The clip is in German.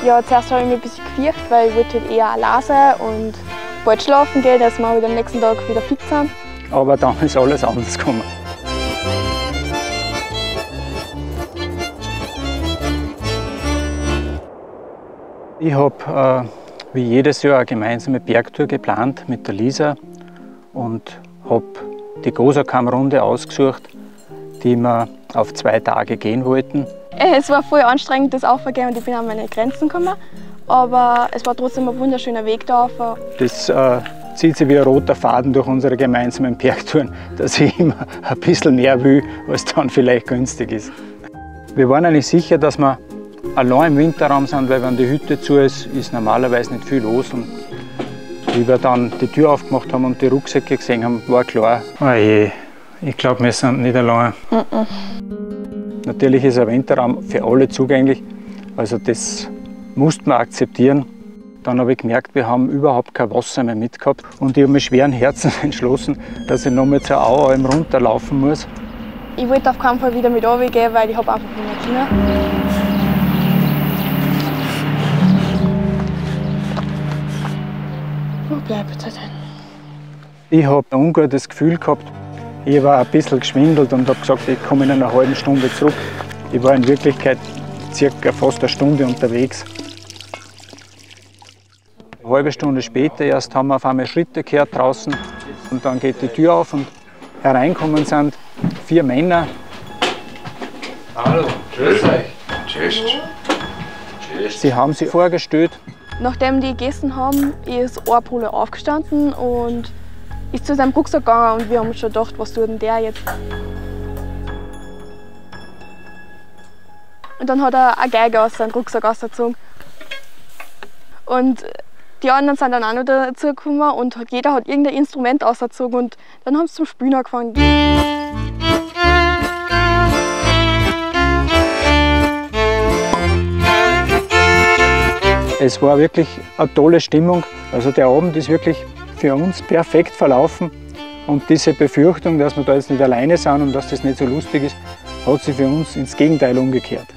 Ja, zuerst habe ich mich ein bisschen gefürchtet, weil ich wollte halt eher allein sein und bald schlafen gehen, dass wir halt am nächsten Tag wieder fit sind. Aber dann ist alles anders gekommen. Ich habe wie jedes Jahr eine gemeinsame Bergtour geplant mit der Lisa und habe die Gosakam-Runde ausgesucht, die wir auf 2 Tage gehen wollten. Es war voll anstrengend, das Aufgehen, und ich bin an meine Grenzen gekommen. Aber es war trotzdem ein wunderschöner Weg da. Das zieht sich wie ein roter Faden durch unsere gemeinsamen Bergtouren, dass ich immer ein bisschen mehr will, als dann vielleicht günstig ist. Wir waren eigentlich sicher, dass wir allein im Winterraum sind, weil wenn die Hütte zu ist, ist normalerweise nicht viel los. Und wie wir dann die Tür aufgemacht haben und die Rucksäcke gesehen haben, war klar, oh je, ich glaube, wir sind nicht allein. Natürlich ist ein Winterraum für alle zugänglich, also das musste man akzeptieren. Dann habe ich gemerkt, wir haben überhaupt kein Wasser mehr mitgehabt und ich habe mit schweren Herzen entschlossen, dass ich noch mal zur Au runterlaufen muss. Ich wollte auf keinen Fall wieder mit runtergehen, weil ich habe einfach nicht mehr Kinder. Wo bleibt er denn? Ich habe ein ungutes Gefühl gehabt. Ich war ein bisschen geschwindelt und habe gesagt, ich komme in einer halben Stunde zurück. Ich war in Wirklichkeit circa fast eine Stunde unterwegs. Eine halbe Stunde später erst haben wir auf einmal Schritte gehört draußen und dann geht die Tür auf und hereinkommen sind 4 Männer. Hallo, grüß euch. Tschüss. Tschüss. Sie haben sich vorgestellt. Nachdem die gegessen haben, ist ein Pole aufgestanden und ist zu seinem Rucksack gegangen und wir haben uns schon gedacht, was tut denn der jetzt? Und dann hat er eine Geige aus seinem Rucksack rausgezogen. Und die anderen sind dann auch noch dazu gekommen und jeder hat irgendein Instrument ausgezogen und dann haben sie zum Spielen angefangen. Es war wirklich eine tolle Stimmung. Also der Abend ist wirklich für uns perfekt verlaufen. Und diese Befürchtung, dass wir da jetzt nicht alleine sind und dass das nicht so lustig ist, hat sich für uns ins Gegenteil umgekehrt.